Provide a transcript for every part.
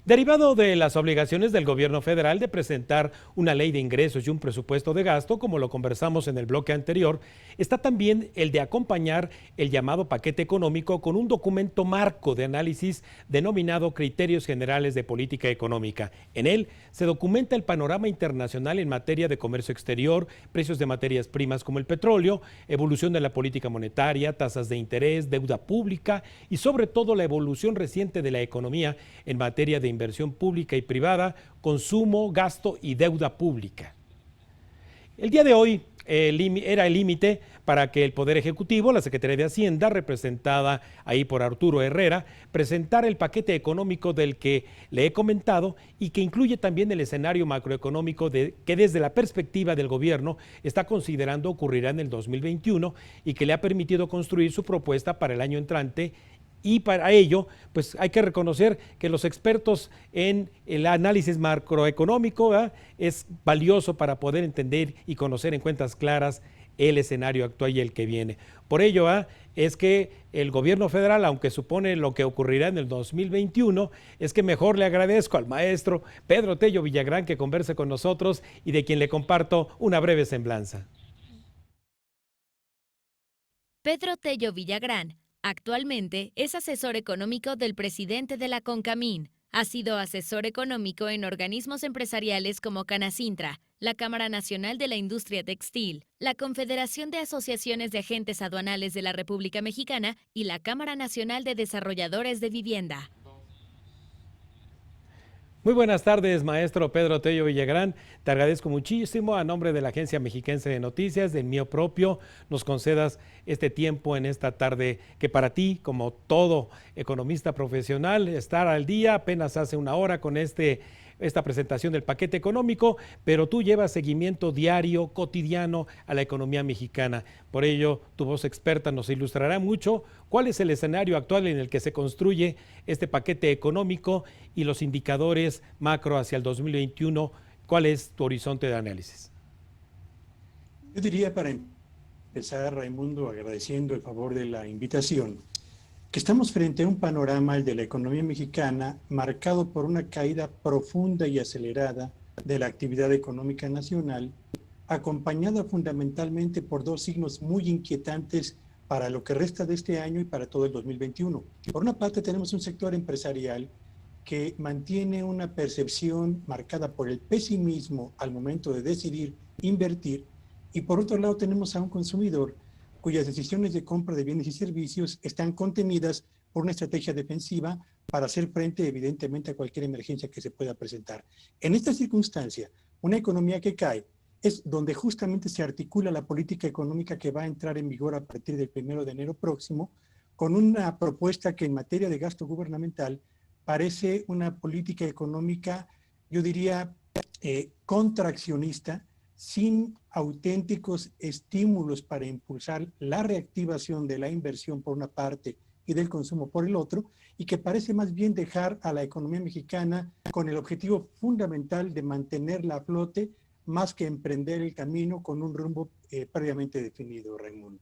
Derivado de las obligaciones del gobierno federal de presentar una ley de ingresos y un presupuesto de gasto, como lo conversamos en el bloque anterior, está también el de acompañar el llamado paquete económico con un documento marco de análisis denominado Criterios Generales de Política Económica. En él se documenta el panorama internacional en materia de comercio exterior, precios de materias primas como el petróleo, evolución de la política monetaria, tasas de interés, deuda pública y sobre todo la evolución reciente de la economía en materia de inversión pública y privada, consumo, gasto y deuda pública. El día de hoy era el límite para que el Poder Ejecutivo, la Secretaría de Hacienda, representada ahí por Arturo Herrera, presentara el paquete económico del que le he comentado y que incluye también el escenario macroeconómico que desde la perspectiva del gobierno está considerando ocurrirá en el 2021 y que le ha permitido construir su propuesta para el año entrante. Y para ello, pues hay que reconocer que los expertos en el análisis macroeconómico es valioso para poder entender y conocer en cuentas claras el escenario actual y el que viene. Por ello, es que el gobierno federal, aunque supone lo que ocurrirá en el 2021, es que mejor le agradezco al maestro Pedro Tello Villagrán que converse con nosotros y de quien le comparto una breve semblanza. Pedro Tello Villagrán actualmente es asesor económico del presidente de la CONCAMIN. Ha sido asesor económico en organismos empresariales como Canacintra, la Cámara Nacional de la Industria Textil, la Confederación de Asociaciones de Agentes Aduanales de la República Mexicana y la Cámara Nacional de Desarrolladores de Vivienda. Muy buenas tardes, maestro Pedro Tello Villagrán. Te agradezco muchísimo a nombre de la Agencia Mexiquense de Noticias, del mío propio, nos concedas este tiempo en esta tarde que para ti, como todo economista profesional, estar al día apenas hace una hora con esta presentación del paquete económico, pero tú llevas seguimiento diario, cotidiano a la economía mexicana. Por ello, tu voz experta nos ilustrará mucho cuál es el escenario actual en el que se construye este paquete económico y los indicadores macro hacia el 2021. ¿Cuál es tu horizonte de análisis? Yo diría, para empezar, Raimundo, agradeciendo el favor de la invitación, que estamos frente a un panorama, el de la economía mexicana, marcado por una caída profunda y acelerada de la actividad económica nacional, acompañada fundamentalmente por dos signos muy inquietantes para lo que resta de este año y para todo el 2021. Por una parte, tenemos un sector empresarial que mantiene una percepción marcada por el pesimismo al momento de decidir invertir, y por otro lado tenemos a un consumidor cuyas decisiones de compra de bienes y servicios están contenidas por una estrategia defensiva para hacer frente evidentemente a cualquier emergencia que se pueda presentar. En esta circunstancia, una economía que cae es donde justamente se articula la política económica que va a entrar en vigor a partir del 1 de enero próximo, con una propuesta que en materia de gasto gubernamental parece una política económica, yo diría, contraccionista, sin auténticos estímulos para impulsar la reactivación de la inversión por una parte y del consumo por el otro, y que parece más bien dejar a la economía mexicana con el objetivo fundamental de mantenerla a flote, más que emprender el camino con un rumbo previamente definido, Raimundo.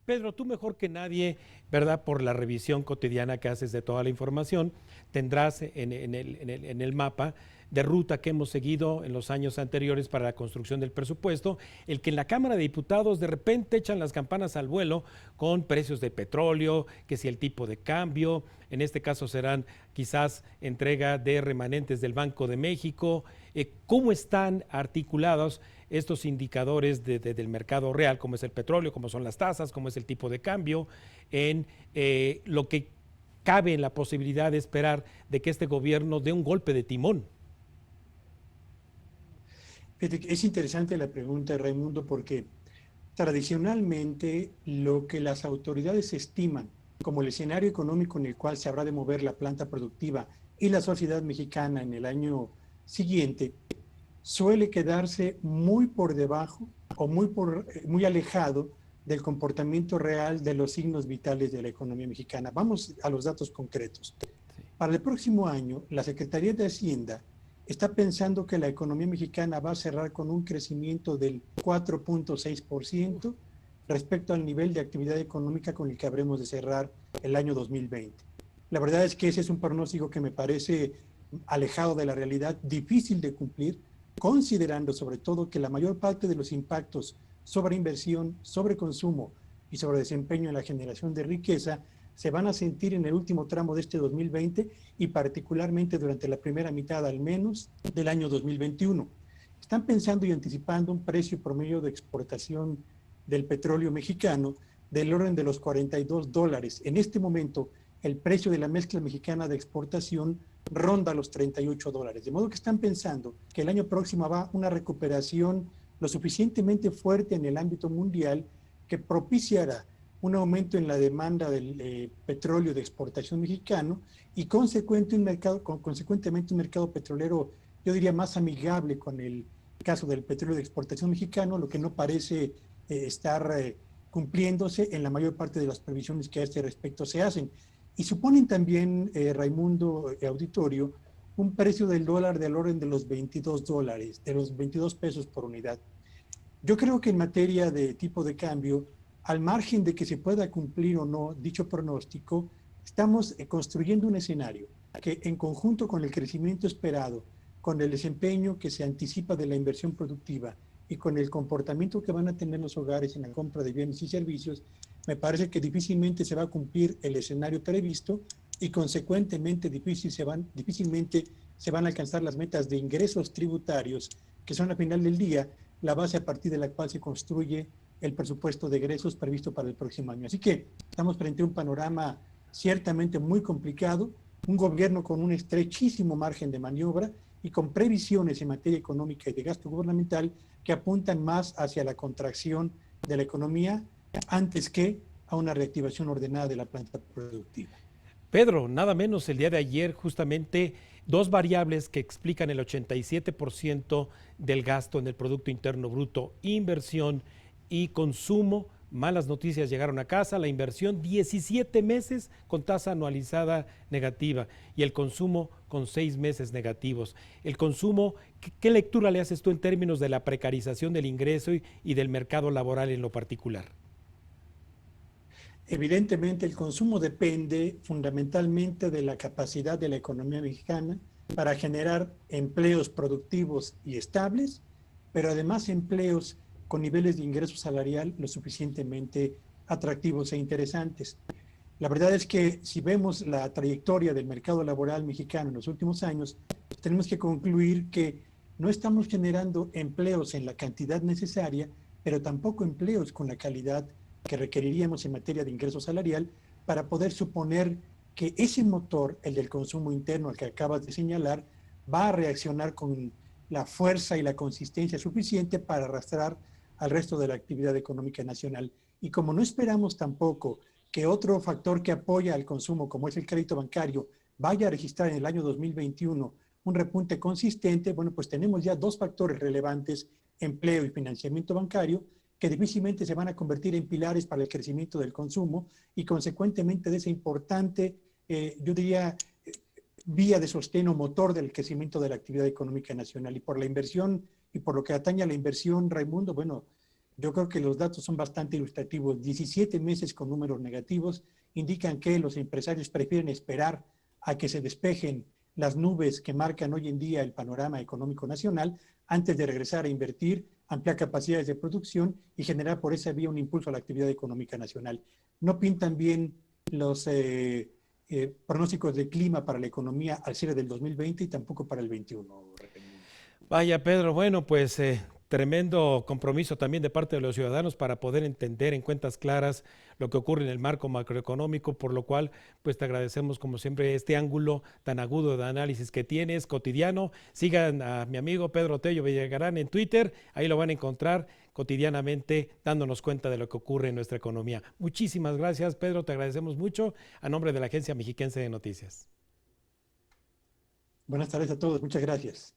Pedro, tú mejor que nadie, ¿verdad? Por la revisión cotidiana que haces de toda la información, tendrás en el mapa de ruta que hemos seguido en los años anteriores para la construcción del presupuesto, el que en la Cámara de Diputados de repente echan las campanas al vuelo con precios de petróleo, que si el tipo de cambio, en este caso serán quizás entrega de remanentes del Banco de México. ¿Cómo están articulados estos indicadores del mercado real, como es el petróleo, como son las tasas, como es el tipo de cambio, en lo que cabe en la posibilidad de esperar de que este gobierno dé un golpe de timón? Es interesante la pregunta, Raimundo, porque tradicionalmente lo que las autoridades estiman como el escenario económico en el cual se habrá de mover la planta productiva y la sociedad mexicana en el año siguiente suele quedarse muy por debajo o muy alejado del comportamiento real de los signos vitales de la economía mexicana. Vamos a los datos concretos. Para el próximo año, la Secretaría de Hacienda está pensando que la economía mexicana va a cerrar con un crecimiento del 4.6% respecto al nivel de actividad económica con el que habremos de cerrar el año 2020. La verdad es que ese es un pronóstico que me parece alejado de la realidad, difícil de cumplir, considerando sobre todo que la mayor parte de los impactos sobre inversión, sobre consumo y sobre desempeño en la generación de riqueza se van a sentir en el último tramo de este 2020 y particularmente durante la primera mitad al menos del año 2021. Están pensando y anticipando un precio promedio de exportación del petróleo mexicano del orden de los $42. En este momento, el precio de la mezcla mexicana de exportación ronda los $38. De modo que están pensando que el año próximo va una recuperación lo suficientemente fuerte en el ámbito mundial que propiciará un aumento en la demanda del petróleo de exportación mexicano y consecuentemente un mercado petrolero, yo diría, más amigable con el caso del petróleo de exportación mexicano, lo que no parece estar cumpliéndose en la mayor parte de las previsiones que a este respecto se hacen. Y suponen también, Raimundo, auditorio, un precio del dólar del orden de los $22, de los 22 pesos por unidad. Yo creo que en materia de tipo de cambio, al margen de que se pueda cumplir o no dicho pronóstico, estamos construyendo un escenario que en conjunto con el crecimiento esperado, con el desempeño que se anticipa de la inversión productiva y con el comportamiento que van a tener los hogares en la compra de bienes y servicios, me parece que difícilmente se va a cumplir el escenario previsto y consecuentemente difícilmente se van a alcanzar las metas de ingresos tributarios, que son al final del día la base a partir de la cual se construye el presupuesto de egresos previsto para el próximo año. Así que estamos frente a un panorama ciertamente muy complicado, un gobierno con un estrechísimo margen de maniobra y con previsiones en materia económica y de gasto gubernamental que apuntan más hacia la contracción de la economía antes que a una reactivación ordenada de la planta productiva. Pedro, nada menos el día de ayer justamente dos variables que explican el 87% del gasto en el Producto Interno Bruto, inversión y consumo. Malas noticias llegaron a casa, la inversión 17 meses con tasa anualizada negativa y el consumo con 6 meses negativos. El consumo, ¿qué lectura le haces tú en términos de la precarización del ingreso y del mercado laboral en lo particular? Evidentemente, el consumo depende fundamentalmente de la capacidad de la economía mexicana para generar empleos productivos y estables, pero además empleos con niveles de ingreso salarial lo suficientemente atractivos e interesantes. La verdad es que si vemos la trayectoria del mercado laboral mexicano en los últimos años, tenemos que concluir que no estamos generando empleos en la cantidad necesaria, pero tampoco empleos con la calidad que requeriríamos en materia de ingreso salarial para poder suponer que ese motor, el del consumo interno al que acabas de señalar, va a reaccionar con la fuerza y la consistencia suficiente para arrastrar al resto de la actividad económica nacional. Y como no esperamos tampoco que otro factor que apoya al consumo, como es el crédito bancario, vaya a registrar en el año 2021 un repunte consistente, bueno, pues tenemos ya dos factores relevantes, empleo y financiamiento bancario, que difícilmente se van a convertir en pilares para el crecimiento del consumo y consecuentemente de esa importante, yo diría, vía de sostén o motor del crecimiento de la actividad económica nacional. Y por la inversión y por lo que atañe a la inversión, Raimundo, bueno, yo creo que los datos son bastante ilustrativos. 17 meses con números negativos indican que los empresarios prefieren esperar a que se despejen las nubes que marcan hoy en día el panorama económico nacional antes de regresar a invertir, ampliar capacidades de producción y generar por esa vía un impulso a la actividad económica nacional. No pintan bien los pronósticos de clima para la economía al cierre del 2020 y tampoco para el 21. Vaya, Pedro, bueno, pues tremendo compromiso también de parte de los ciudadanos para poder entender en cuentas claras lo que ocurre en el marco macroeconómico, por lo cual pues te agradecemos como siempre este ángulo tan agudo de análisis que tienes cotidiano. Sigan a mi amigo Pedro Tello Villagrán en Twitter, ahí lo van a encontrar cotidianamente dándonos cuenta de lo que ocurre en nuestra economía. Muchísimas gracias, Pedro, te agradecemos mucho a nombre de la Agencia Mexiquense de Noticias. Buenas tardes a todos, muchas gracias.